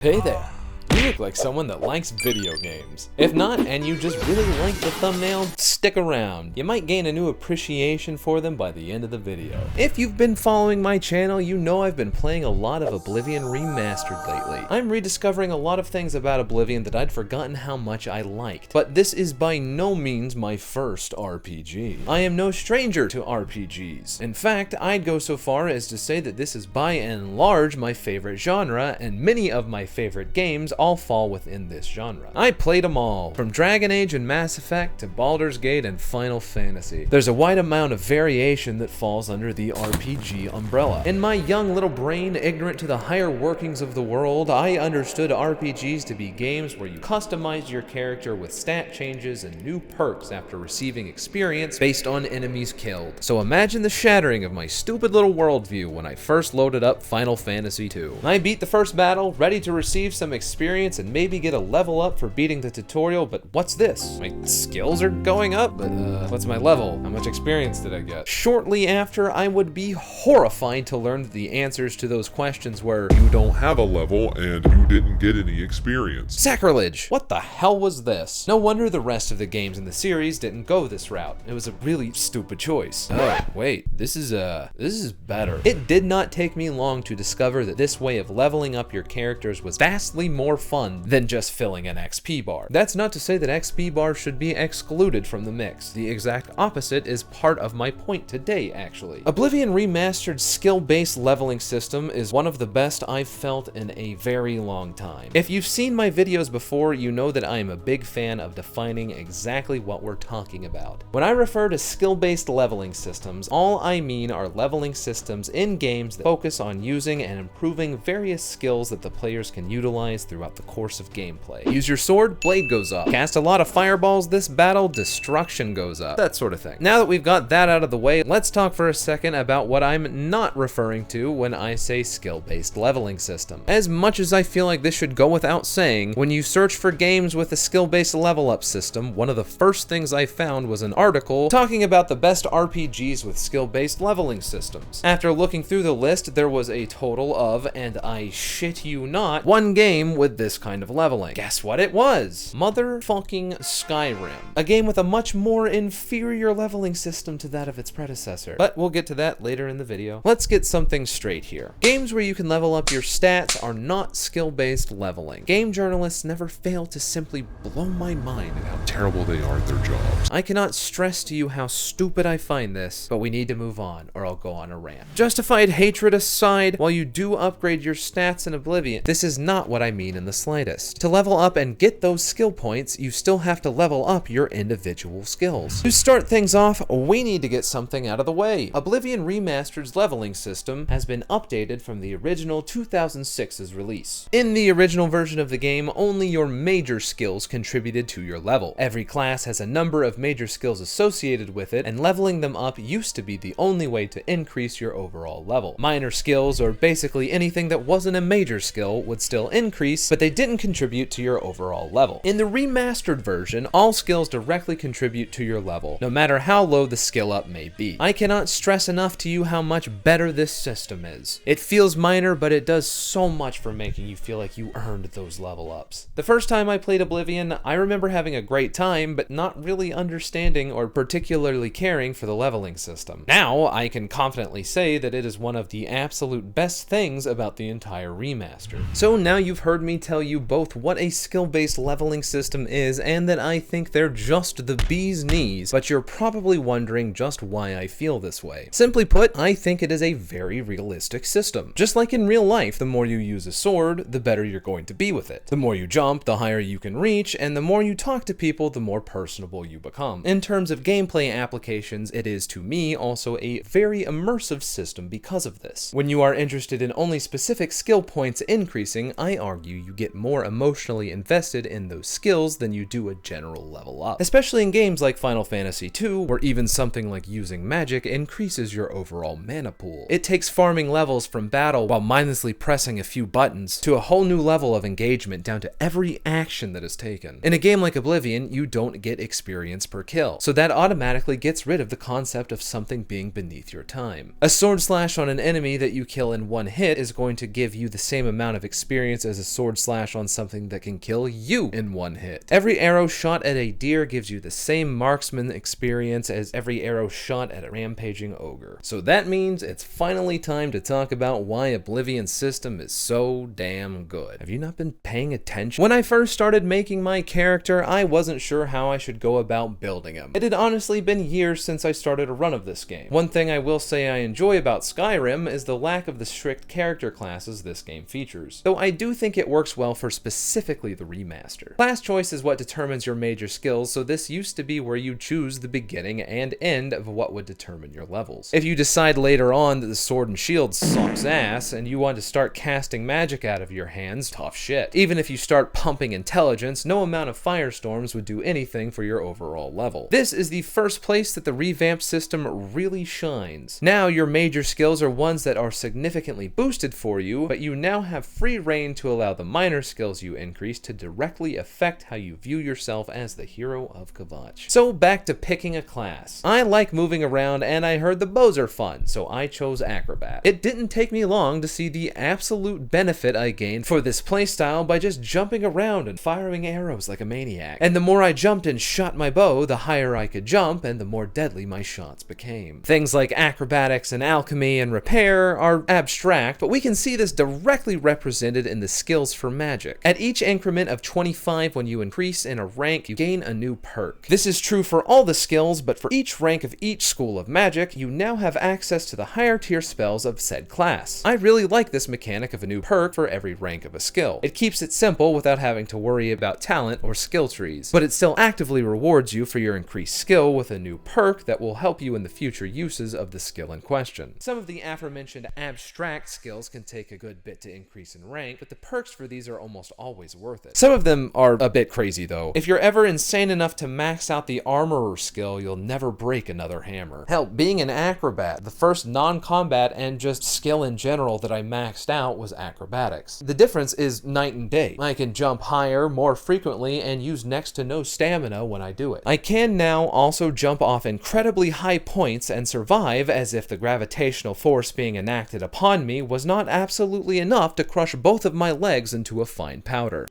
Hey there! You look like someone that likes video games. If not, and you just really like the thumbnail, stick around. You might gain a new appreciation for them by the end of the video. If you've been following my channel, you know I've been playing a lot of Oblivion Remastered lately. I'm rediscovering a lot of things about Oblivion that I'd forgotten how much I liked. But this is by no means my first RPG. I am no stranger to RPGs. In fact, I'd go so far as to say that this is by and large my favorite genre, and many of my favorite games all fall within this genre. I played them all, from Dragon Age and Mass Effect to Baldur's Gate and Final Fantasy. There's a wide amount of variation that falls under the RPG umbrella. In my young little brain, ignorant to the higher workings of the world, I understood RPGs to be games where you customize your character with stat changes and new perks after receiving experience based on enemies killed. So imagine the shattering of my stupid little worldview when I first loaded up Final Fantasy II. I beat the first battle, ready to receive some experience and maybe get a level up for beating the tutorial, but what's this? My skills are going up, but what's my level? How much experience did I get? Shortly after, I would be horrified to learn that the answers to those questions were, you don't have a level and you didn't get any experience. Sacrilege! What the hell was this? No wonder the rest of the games in the series didn't go this route. It was a really stupid choice. Oh, wait, this is better. It did not take me long to discover that this way of leveling up your characters was vastly more fun than just filling an XP bar. That's not to say that XP bars should be excluded from the mix. The exact opposite is part of my point today, actually. Oblivion Remastered's skill-based leveling system is one of the best I've felt in a very long time. If you've seen my videos before, you know that I am a big fan of defining exactly what we're talking about. When I refer to skill-based leveling systems, all I mean are leveling systems in games that focus on using and improving various skills that the players can utilize throughout the course of gameplay. Use your sword, blade goes up. Cast a lot of fireballs this battle, destruction goes up. That sort of thing. Now that we've got that out of the way, let's talk for a second about what I'm not referring to when I say skill-based leveling system. As much as I feel like this should go without saying, when you search for games with a skill-based level-up system, one of the first things I found was an article talking about the best RPGs with skill-based leveling systems. After looking through the list, there was a total of, and I shit you not, one game with this kind of leveling. Guess what it was? Motherfucking Skyrim. A game with a much more inferior leveling system to that of its predecessor. But we'll get to that later in the video. Let's get something straight here. Games where you can level up your stats are not skill-based leveling. Game journalists never fail to simply blow my mind at how Terrible they are at their jobs. I cannot stress to you how stupid I find this, but we need to move on or I'll go on a rant. Justified hatred aside, while you do upgrade your stats in Oblivion, this is not what I mean in the slightest. To level up and get those skill points, you still have to level up your individual skills. To start things off, we need to get something out of the way. Oblivion Remastered's leveling system has been updated from the original 2006's release. In the original version of the game, only your major skills contributed to your level. Every class has a number of major skills associated with it, and leveling them up used to be the only way to increase your overall level. Minor skills, or basically anything that wasn't a major skill, would still increase, but they didn't contribute to your overall level. In the remastered version, all skills directly contribute to your level, no matter how low the skill up may be. I cannot stress enough to you how much better this system is. It feels minor, but it does so much for making you feel like you earned those level ups. The first time I played Oblivion, I remember having a great time, but not really understanding or particularly caring for the leveling system. Now, I can confidently say that it is one of the absolute best things about the entire remaster. So now you've heard me tell you both what a skill-based leveling system is and that I think they're just the bee's knees, but you're probably wondering just why I feel this way. Simply put, I think it is a very realistic system. Just like in real life, the more you use a sword, the better you're going to be with it. The more you jump, the higher you can reach, and the more you talk to people, the more personable you become. In terms of gameplay applications, it is to me also a very immersive system because of this. When you are interested in only specific skill points increasing, I argue you get more emotionally invested in those skills than you do a general level up. Especially in games like Final Fantasy II, where even something like using magic increases your overall mana pool. It takes farming levels from battle while mindlessly pressing a few buttons to a whole new level of engagement down to every action that is taken. In a game like Oblivion, you don't get experience per kill, so that automatically gets rid of the concept of something being beneath your time. A sword slash on an enemy that you kill in one hit is going to give you the same amount of experience as a sword slash on something that can kill you in one hit. Every arrow shot at a deer gives you the same marksman experience as every arrow shot at a rampaging ogre. So that means it's finally time to talk about why Oblivion's system is so damn good. Have you not been paying attention? When I first started making my character, I wasn't sure how I should go about building him. It had honestly been years since I started a run of this game. One thing I will say I enjoy about Skyrim is the lack of the strict character classes this game features, though I do think it works well for specifically the remaster. Class choice is what determines your major skills, so this used to be where you choose the beginning and end of what would determine your levels. If you decide later on that the sword and shield sucks ass and you want to start casting magic out of your hands, tough shit. Even if you start pumping intelligence, no amount of firestorms would do anything for your overall level. This is the first place that the revamped system really shines. Now your major skills are ones that are significantly boosted for you, but you now have free reign to allow the minor skills you increase to directly affect how you view yourself as the hero of Kvatch. So back to picking a class. I like moving around and I heard the bows are fun, so I chose Acrobat. It didn't take me long to see the absolute benefit I gained for this playstyle by just jumping around and firing arrows like a maniac. And the more I jumped and shot my bow, the higher I could jump and the more deadly my shots became. Things like acrobatics and alchemy and repair are abstract, but we can see this directly represented in the skills for magic. At each increment of 25 when you increase in a rank, you gain a new perk. This is true for all the skills, but for each rank of each school of magic, you now have access to the higher tier spells of said class. I really like this mechanic of a new perk for every rank of a skill. It keeps it simple without having to worry about talent or skill trees, but it still actively rewards you for your increased skill with a new perk that will help you in the future uses of the skill in question. Some of the aforementioned abstract skills can take a good bit to increase in rank, but the perks for these are almost always worth it. Some of them are a bit crazy though. If you're ever insane enough to max out the armorer skill, you'll never break another hammer. Hell, being an acrobat, the first non-combat and just skill in general that I maxed out was acrobatics. The difference is night and day. I can jump higher more frequently and use next to no stamina when I do it. I can now also jump off incredibly high points and survive as if the gravitational force being enacted upon me was not absolutely enough to crush both of my legs into a fine powder.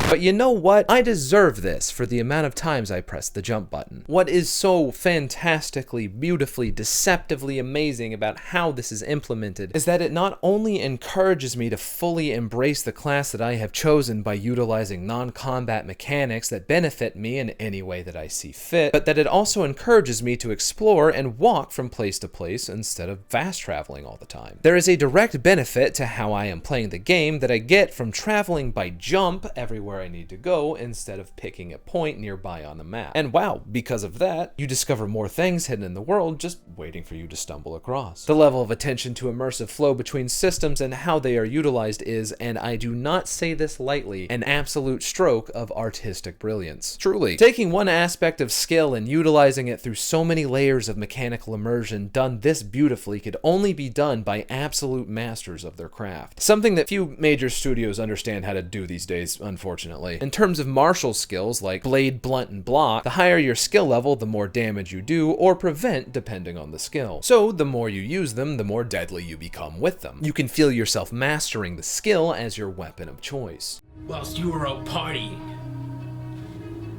But you know what? I deserve this for the amount of times I pressed the jump button. What is so fantastically, beautifully, deceptively amazing about how this is implemented is that it not only encourages me to fully embrace the class that I have chosen by utilizing non-combat mechanics that benefit me in any way that I see fit, but that it also encourages me to explore and walk from place to place instead of fast traveling all the time. There is a direct benefit to how I am playing the game that I get from traveling by jump everywhere I need to go instead of picking a point nearby on the map. And wow, because of that, you discover more things hidden in the world just waiting for you to stumble across. The level of attention to immersive flow between systems and how they are utilized is, and I do not say this lightly, an absolute stroke of artistic brilliance. Truly, taking one aspect of skill and utilizing it through so many layers of mechanical immersion done this beautifully could only be done by absolute masters of their craft. Something that few major studios understand how to do these days, unfortunately. In terms of martial skills like blade, blunt, and block, the higher your skill level, the more damage you do or prevent depending on the skill. So the more you use them, the more deadly you become with them. You can feel yourself mastering the skill as your weapon of choice. Whilst you were out partying,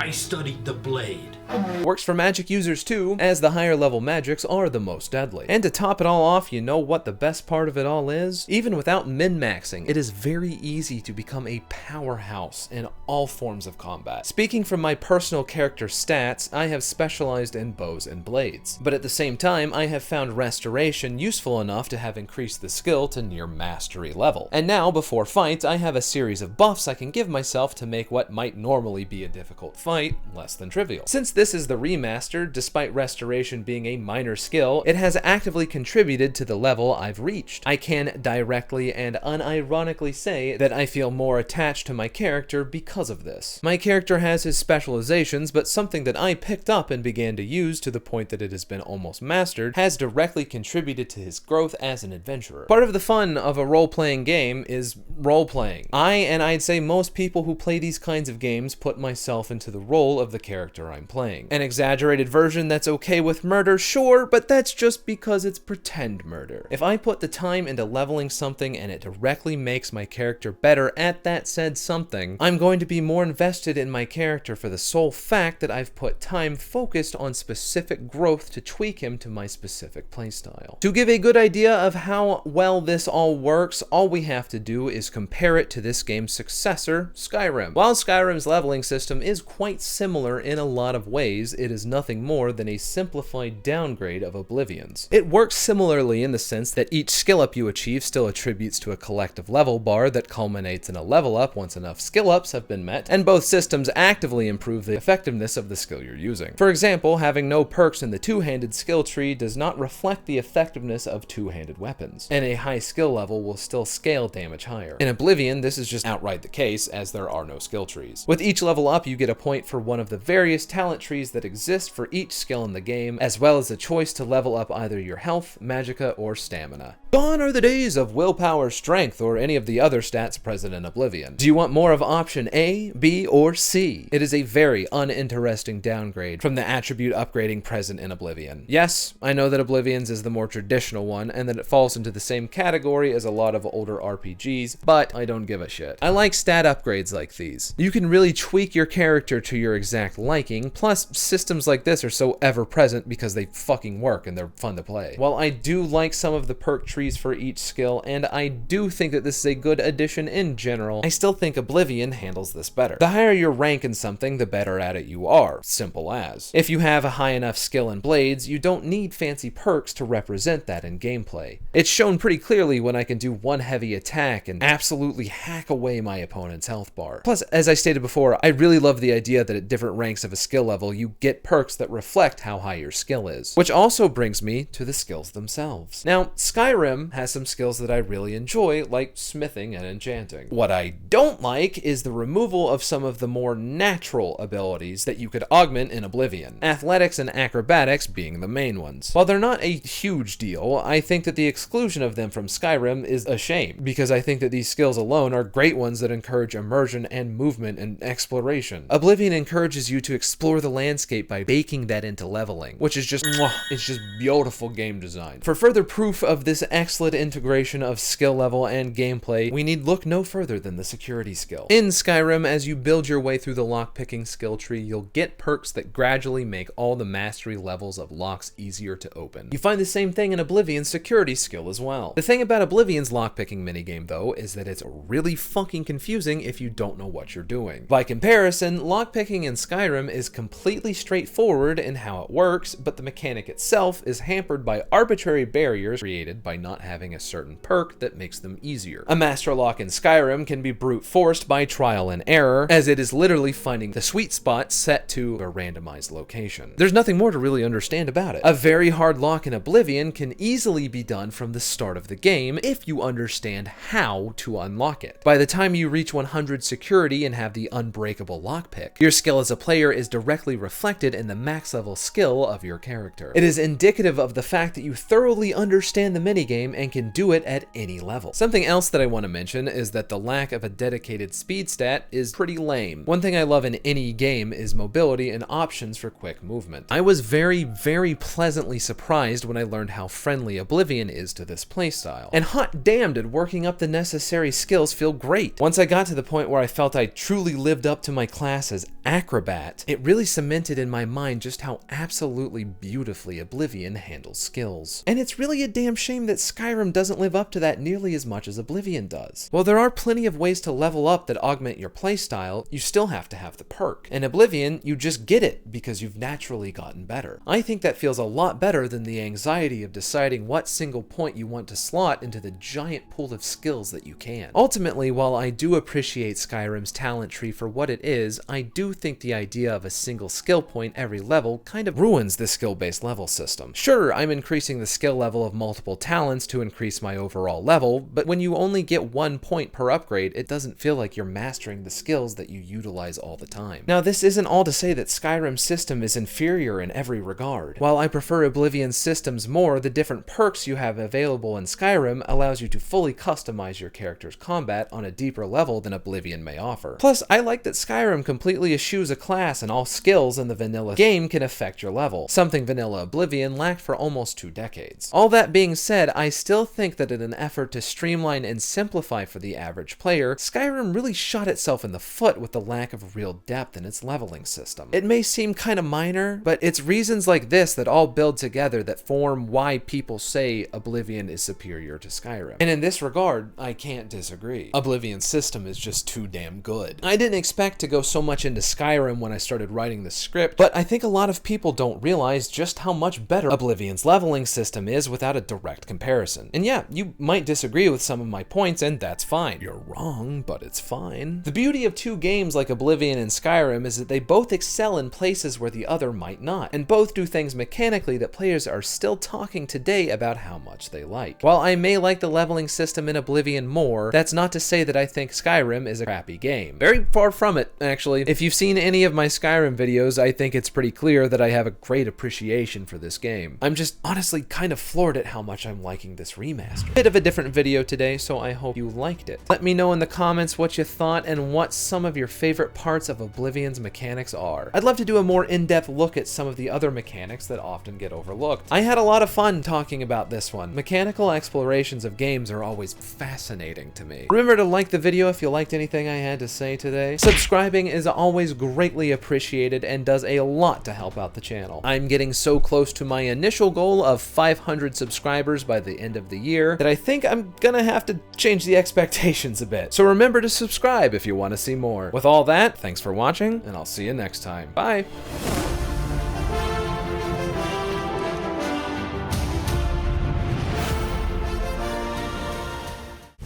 I studied the blade. Works for magic users too, as the higher level magics are the most deadly. And to top it all off, you know what the best part of it all is? Even without min-maxing, it is very easy to become a powerhouse in all forms of combat. Speaking from my personal character stats, I have specialized in bows and blades. But at the same time, I have found restoration useful enough to have increased the skill to near mastery level. And now, before fights, I have a series of buffs I can give myself to make what might normally be a difficult fight less than trivial. Since this is the remaster, despite restoration being a minor skill, it has actively contributed to the level I've reached. I can directly and unironically say that I feel more attached to my character because of this. My character has his specializations, but something that I picked up and began to use to the point that it has been almost mastered has directly contributed to his growth as an adventurer. Part of the fun of a role-playing game is role-playing. And I'd say most people who play these kinds of games put myself into the role of the character I'm playing. An exaggerated version that's okay with murder, sure, but that's just because it's pretend murder. If I put the time into leveling something and it directly makes my character better at that said something, I'm going to be more invested in my character for the sole fact that I've put time focused on specific growth to tweak him to my specific playstyle. To give a good idea of how well this all works, all we have to do is compare it to this game's successor, Skyrim. While Skyrim's leveling system is quite similar in a lot of ways, it is nothing more than a simplified downgrade of Oblivion's. It works similarly in the sense that each skill up you achieve still attributes to a collective level bar that culminates in a level up once enough skill ups have been met, and both systems actively improve the effectiveness of the skill you're using. For example, having no perks in the two-handed skill tree does not reflect the effectiveness of two-handed weapons, and a high skill level will still scale damage higher. In Oblivion, this is just outright the case, as there are no skill trees. With each level up, you get a point for one of the various talent trees that exist for each skill in the game, as well as a choice to level up either your health, magicka, or stamina. Gone are the days of willpower, strength, or any of the other stats present in Oblivion. Do you want more of option A, B, or C? It is a very uninteresting downgrade from the attribute upgrading present in Oblivion. Yes, I know that Oblivion's is the more traditional one, and that it falls into the same category as a lot of older RPGs, but I don't give a shit. I like stat upgrades like these. You can really tweak your character to your exact liking, plus systems like this are so ever-present because they fucking work and they're fun to play. While I do like some of the perk trees for each skill, and I do think that this is a good addition in general, I still think Oblivion handles this better. The higher your rank in something, the better at it you are. Simple as. If you have a high enough skill in blades, you don't need fancy perks to represent that in gameplay. It's shown pretty clearly when I can do one heavy attack and absolutely hack away my opponent's health bar. Plus, as I stated before, I really love the idea that at different ranks of a skill level, you get perks that reflect how high your skill is. Which also brings me to the skills themselves. Now, Skyrim has some skills that I really enjoy, like smithing and enchanting. What I don't like is the removal of some of the more natural abilities that you could augment in Oblivion, athletics and acrobatics being the main ones. While they're not a huge deal, I think that the exclusion of them from Skyrim is a shame, because I think that these skills alone are great ones that encourage immersion and movement and exploration. Oblivion encourages you to explore the landscape by baking that into leveling, which is just, it's just beautiful game design. For further proof of this excellent integration of skill level and gameplay, we need look no further than the security skill. In Skyrim, as you build your way through the lockpicking skill tree, you'll get perks that gradually make all the mastery levels of locks easier to open. You find the same thing in Oblivion's security skill as well. The thing about Oblivion's lockpicking minigame, though, is that it's really fucking confusing if you don't know what you're doing. By comparison, lockpicking in Skyrim is completely straightforward in how it works, but the mechanic itself is hampered by arbitrary barriers created by not having a certain perk that makes them easier. A master lock in Skyrim can be brute forced by trial and error, as it is literally finding the sweet spot set to a randomized location. There's nothing more to really understand about it. A very hard lock in Oblivion can easily be done from the start of the game if you understand how to unlock it. By the time you reach 100 security and have the unbreakable lockpick, your skill as a player is directly reflected in the max level skill of your character. It is indicative of the fact that you thoroughly understand the minigame and can do it at any level. Something else that I want to mention is that the lack of a dedicated speed stat is pretty lame. One thing I love in any game is mobility and options for quick movement. I was very pleasantly surprised when I learned how friendly Oblivion is to this playstyle. And hot damn did working up the necessary skills feel great. Once I got to the point where I felt I truly lived up to my class as Acrobat, it really cemented in my mind just how absolutely beautifully Oblivion handles skills. And it's really a damn shame that Skyrim doesn't live up to that nearly as much as Oblivion does. While there are plenty of ways to level up that augment your playstyle, you still have to have the perk. In Oblivion, you just get it because you've naturally gotten better. I think that feels a lot better than the anxiety of deciding what single point you want to slot into the giant pool of skills that you can. Ultimately, while I do appreciate Skyrim's talent tree for what it is, I do think the idea of a single single skill point every level kind of ruins the skill-based level system. Sure, I'm increasing the skill level of multiple talents to increase my overall level, but when you only get 1 point per upgrade, it doesn't feel like you're mastering the skills that you utilize all the time. Now, this isn't all to say that Skyrim's system is inferior in every regard. While I prefer Oblivion's systems more, the different perks you have available in Skyrim allows you to fully customize your character's combat on a deeper level than Oblivion may offer. Plus, I like that Skyrim completely eschews a class and all skills in the vanilla game can affect your level, something vanilla Oblivion lacked for almost 2 decades. All that being said, I still think that in an effort to streamline and simplify for the average player, Skyrim really shot itself in the foot with the lack of real depth in its leveling system. It may seem kind of minor, but it's reasons like this that all build together that form why people say Oblivion is superior to Skyrim. And in this regard, I can't disagree. Oblivion's system is just too damn good. I didn't expect to go so much into Skyrim when I started writing the script, but I think a lot of people don't realize just how much better Oblivion's leveling system is without a direct comparison. And yeah, you might disagree with some of my points, and that's fine. You're wrong, but it's fine. The beauty of 2 games like Oblivion and Skyrim is that they both excel in places where the other might not, and both do things mechanically that players are still talking today about how much they like. While I may like the leveling system in Oblivion more, that's not to say that I think Skyrim is a crappy game. Very far from it, actually. If you've seen any of my Skyrim videos, I think it's pretty clear that I have a great appreciation for this game. I'm just honestly kind of floored at how much I'm liking this remaster. Bit of a different video today, so I hope you liked it. Let me know in the comments what you thought and what some of your favorite parts of Oblivion's mechanics are. I'd love to do a more in-depth look at some of the other mechanics that often get overlooked. I had a lot of fun talking about this one. Mechanical explorations of games are always fascinating to me. Remember to like the video if you liked anything I had to say today. Subscribing is always greatly appreciated and does a lot to help out the channel. I'm getting so close to my initial goal of 500 subscribers by the end of the year that I think I'm gonna have to change the expectations a bit. So remember to subscribe if you want to see more. With all that, thanks for watching, and I'll see you next time. Bye!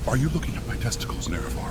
Are you looking at my testicles, Nerevar?